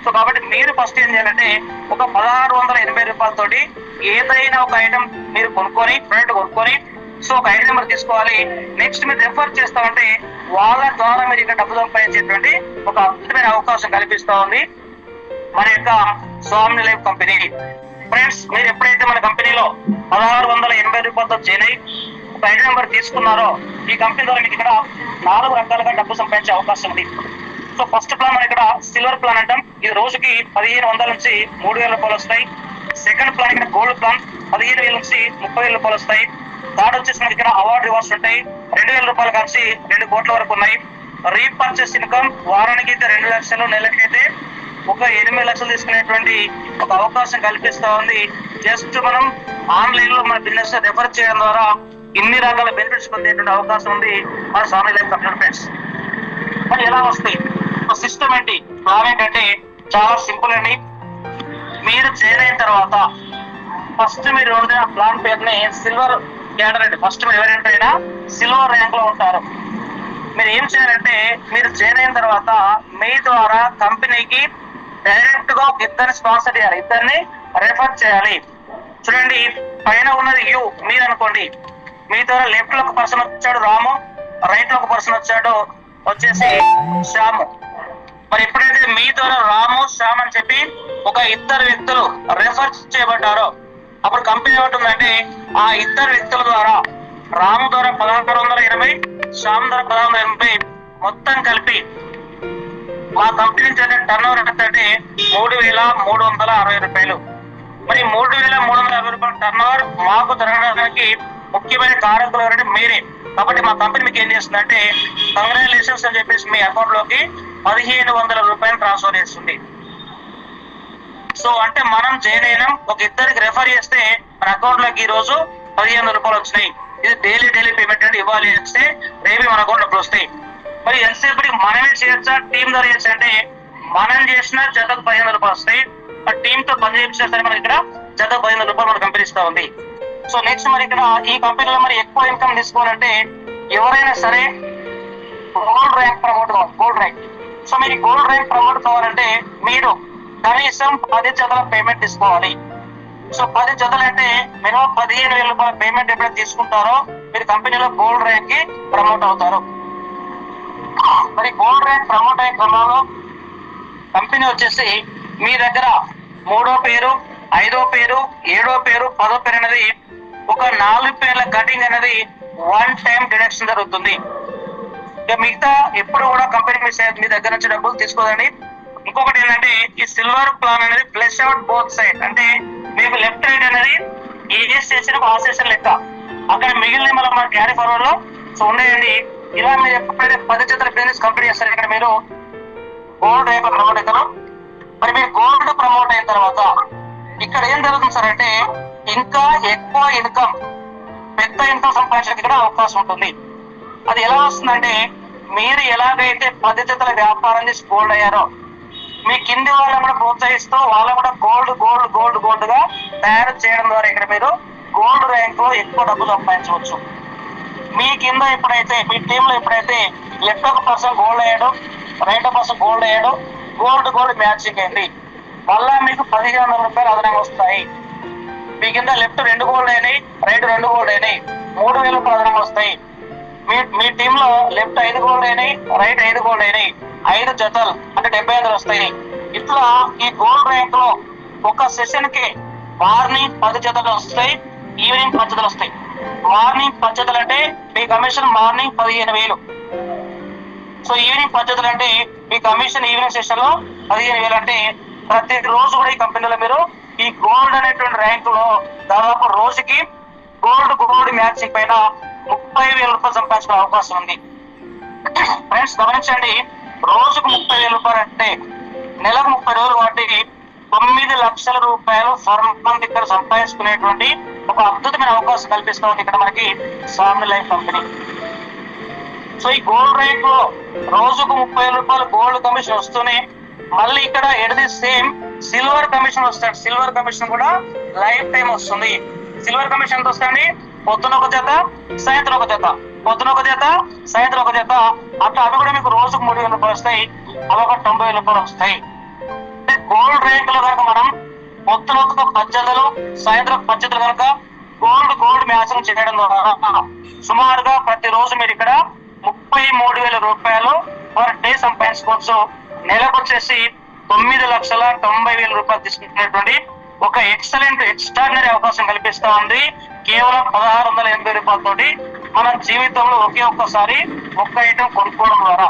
So కాబట్టి మీరు first ఏం చేయాలంటే ఒక 1680 రూపాయలతోటి ఏదైనా ఒక ఐటమ్ మీరు ప్రొడక్ట్ కొనుక్కొని సో ఒక ఐడి నెంబర్ తీసుకోవాలి. నెక్స్ట్ మీరు రెఫర్ చేస్తామంటే వాళ్ళ ద్వారా మీరు ఇక్కడ డబ్బు సంపాదించేటువంటి ఒక అద్భుతమైన అవకాశం కల్పిస్తా ఉంది మన యొక్క స్వామి లైఫ్ కంపెనీ. ఫ్రెండ్స్, మీరు ఎప్పుడైతే మన కంపెనీలో 1680 రూపాయలతో జాయిన్ అయ్యి ఒక ఐడి నెంబర్ తీసుకున్నారో ఈ కంపెనీ ద్వారా మీకు ఇక్కడ 4 రకాలుగా డబ్బు సంపాదించే అవకాశం ఉంది. సో ఫస్ట్ ప్లాన్ మన ఇక్కడ సిల్వర్ ప్లాన్ అంటాం. ఇది రోజుకి 1500 నుంచి 3000 రూపాయలు వస్తాయి. సెకండ్ ప్లాన్ ఇక్కడ గోల్డ్ ప్లాన్ 15,000 నుంచి 30,000 రూపాయలు వస్తాయి. థర్డ్ వచ్చేసి మనకి ఇక్కడ అవార్డ్ రివార్డ్స్ ఉంటాయి. 2,000 రూపాయలు కలిసి 2 కోట్ల వరకు ఉన్నాయి. రీపర్చేస్ ఇన్కమ్ వారానికి అయితే 2 లక్షలు, నెలకైతే ఒక 8 లక్షలు తీసుకునేటువంటి ఒక అవకాశం కల్పిస్తా ఉంది. జస్ట్ మనం ఆన్లైన్ లో మన బిజినెస్ రెఫర్ చేయడం ద్వారా ఇన్ని రకాల బెనిఫిట్స్ పొందేటువంటి అవకాశం ఉంది మన స్వామి లైఫ్ కంపెనీ. ఫ్రెండ్స్, మరి ఎలా వస్తాయి సిస్టమ్ ఏంటి, ప్లాన్ ఏంటంటే చాలా సింపుల్ అండి. మీరు జాయిన్ అయిన తర్వాత ఫస్ట్ మీరు ప్లాన్ పేరుని సిల్వర్ క్యాడర్ అండి. ఫస్ట్ మీరు ఎవరైనా అయినా సిల్వర్ ర్యాంక్ లో ఉంటారు. మీరు ఏం చేయాలంటే మీరు జాయిన్ అయిన తర్వాత మీ ద్వారా కంపెనీకి డైరెక్ట్ గా ఇద్దరిని స్పాన్సర్ చేయాలి, ఇద్దరిని రెఫర్ చేయాలి. చూడండి, పైన ఉన్నది యూ మీరు అనుకోండి. మీ ద్వారా లెఫ్ట్ లో ఒక పర్సన్ వచ్చాడు రాము, రైట్ లో ఒక పర్సన్ వచ్చాడు వచ్చేసి శ్యాము. మరి ఎప్పుడైతే మీ ద్వారా రాము, శ్యామ్ అని చెప్పి ఒక ఇద్దరు వ్యక్తులు రెఫర్ చేయబడ్డారో అప్పుడు కంపెనీ ఏమంటుందంటే ఆ ఇద్దరు వ్యక్తుల ద్వారా రాము ద్వారా 1620, శ్యామ్ ద్వారా 1680 మొత్తం కలిపి మా కంపెనీ టర్న్ ఓవర్ అంటే 3,360 రూపాయలు. మరి 3,360 రూపాయల టర్న్ ఓవర్ మాకు జరగడానికి ముఖ్యమైన కారకులు ఎవరంటే మీరే. కాబట్టి మా కంపెనీ మీకు ఏం చేస్తుందంటే కంగ్రాచులేషన్స్ అని చెప్పేసి మీ అకౌంట్ లోకి 1,500 రూపాయలు ట్రాన్స్ఫర్ చేస్తుంది. సో అంటే మనం జాయిన్ అయినాం, ఒక ఇద్దరికి రెఫర్ చేస్తే మన అకౌంట్ లోకి ఈ రోజు 1,500 రూపాయలు వచ్చినాయి. ఇది డైలీ పేమెంట్ అంటే ఇవ్వాలి చేస్తే రేపు మన అకౌంట్ డబ్బులు వస్తాయి. మరి ఎంతసేపటికి మనమే చేయొచ్చా, టీం ద్వారా చేయొచ్చు అంటే మనం చేసిన జతకు 1,500 రూపాయలు వస్తాయి. ఆ టీమ్ తో పని చేయించినా సరే మనకి ఇక్కడ జతకు 1,500 రూపాయలు మన కంపెనీ ఇస్తా ఉంది. సో నెక్స్ట్ మరి ఇక్కడ ఈ కంపెనీలో మరి ఎక్కువ ఇన్కమ్ తీసుకోవాలంటే ఎవరైనా సరే గోల్డ్ ర్యాంక్ ప్రమోట్ కావాలి. Gold rank. సో మీరు గోల్డ్ ర్యాంక్ ప్రమోట్ కావాలంటే మీరు కనీసం 10 జతల పేమెంట్ తీసుకోవాలి. సో 10 జతలు అంటే మినిమం 15,000 రూపాయల పేమెంట్ ఎప్పుడైతే తీసుకుంటారో మీరు కంపెనీలో గోల్డ్ ర్యాంక్ కి ప్రమోట్ అవుతారు. మరి గోల్డ్ ర్యాంక్ ప్రమోట్ అయ్యే క్రమంలో కంపెనీ వచ్చేసి మీ దగ్గర 3వ పేరు, 5వ పేరు, 7వ పేరు, 10వ పేరు అనేది ఒక 4 పేర్ల కటింగ్ అనేది 1 టైం డిడక్షన్ జరుగుతుంది. ఇక మిగతా ఎప్పుడు కూడా కంపెనీ మీ దగ్గర నుంచి డబ్బులు తీసుకోదండి. ఇంకొకటి ఏంటంటే ఈ సిల్వర్ ప్లాన్ అనేది ఫ్లెష్ అవుట్ బోత్ సైడ్, అంటే మీకు లెఫ్ట్ రైట్ అనేది ఏ స్టేషన్ ఆ స్టేషన్ లెక్క, అక్కడ మిగిలిన మళ్ళీ మన క్యారీ ఫార్వర్డ్ లో సో ఉన్నాయండి. ఇలా మీరు ఎప్పుడైతే 10 జతల బిజినెస్ కంప్లీట్ చేస్తారు ఇక్కడ మీరు గోల్డ్ ర్యాంక్ ప్రమోట్ అవుతారు. మరి మీరు గోల్డ్ ప్రమోట్ అయిన తర్వాత ఇక్కడ ఏం జరుగుతుంది సార్ అంటే ఇంకా ఎక్కువ ఇన్కమ్, పెద్ద ఇన్కమ్ సంపాదించడానికి ఇక్కడ అవకాశం ఉంటుంది. అది ఎలా వస్తుందంటే మీరు ఎలాగైతే 10 జతల వ్యాపారం చేసి గోల్డ్ అయ్యారో మీ కింది వాళ్ళని కూడా ప్రోత్సహిస్తూ వాళ్ళని కూడా గోల్డ్ గా తయారు చేయడం ద్వారా ఇక్కడ మీరు గోల్డ్ ర్యాంక్ లో ఎక్కువ డబ్బు సంపాదించవచ్చు. మీ కింద ఎప్పుడైతే మీ టీమ్ లో ఎప్పుడైతే లెఫ్ట్ ఒక పర్సన్ గోల్డ్ అయ్యాడు, రైట్ ఒక పర్సన్ గోల్డ్ అయ్యాడు, గోల్డ్ మ్యాచింగ్ అయింది, మళ్ళా మీకు 1,500 రూపాయలు అదనంగా వస్తాయి. మీ కింద లెఫ్ట్ 2 గోల్డ్ అయినాయి, రైట్ 2 గోల్డ్ అయినాయి, 3,000 రూపాయలు అదనంగా వస్తాయి. మీ టీమ్ లో లెఫ్ట్ 5 గోల్డ్ అయినాయి, రైట్ 5 గోల్డ్ అయినాయి, 5 జతలు అంటే 75 వస్తాయి. ఇట్లా ఈ గోల్డ్ ర్యాంక్ లో ఒక సెషన్ కి మార్నింగ్ 10 జతలు వస్తాయి, ఈవినింగ్ 10 జతలు వస్తాయి. మార్నింగ్ 10 జతలు అంటే మీ కమిషన్ మార్నింగ్ 15,000. సో ఈవినింగ్ 10 జతలు అంటే మీ కమిషన్ ఈవినింగ్ సెషన్ లో 15,000. అంటే ప్రతి రోజు కూడా ఈ కంపెనీలో మీరు ఈ గోల్డ్ అనేటువంటి ర్యాంక్ లో దాదాపు రోజుకి గోల్డ్ మ్యాచింగ్ పైన 30,000 రూపాయలు సంపాదించుకునే అవకాశం ఉంది. ఫ్రెండ్స్ గమనించండి, రోజుకు 30,000 రూపాయలు అంటే నెలకు 30 రోజులు కాబట్టి 9 లక్షల రూపాయలు ఫర్ మంత్ ఇక్కడ సంపాదించుకునేటువంటి ఒక అద్భుతమైన అవకాశం కల్పిస్తూ ఉంది ఇక్కడ మనకి స్వామి లైఫ్ కంపెనీ. సో ఈ గోల్డ్ ర్యాంక్ లో రోజుకు 30,000 రూపాయలు గోల్డ్ కమిషన్ వస్తూనే మళ్ళీ ఇక్కడ ఎడది సేమ్ సిల్వర్ కమిషన్ వస్తాడు. సిల్వర్ కమిషన్ కూడా లైఫ్ టైం వస్తుంది. సిల్వర్ కమిషన్ ఎంత వస్తుంది? పొద్దున ఒక జత, సాయంత్రం ఒక జత, పొద్దున ఒక జత, సాయంత్రం ఒక జత, అట్లా అవి కూడా మీకు రోజుకు 3,000 రూపాయలు వస్తాయి. అవి ఒక 90,000 రూపాయలు వస్తాయి. గోల్డ్ రేకులు కనుక మనం పొత్తులతో 1800, సాయంత్రం 1800 కనుక గోల్డ్ మ్యాచింగ్ చేయడం ద్వారా సుమారుగా ప్రతిరోజు మీరు ఇక్కడ 33,000 రూపాయలు పర్ డే సంపాదించుకోవచ్చు. నెలకు వచ్చేసి 9,90,000 రూపాయలు తీసుకుంటున్నటువంటి ఒక ఎక్స్ట్రాడినరీ అవకాశం కల్పిస్తా ఉంది. కేవలం 1,680 రూపాయలతోటి మన జీవితంలో ఒకే ఒక్కసారి ఒక్క ఐటమ్ కొనుక్కోవడం ద్వారా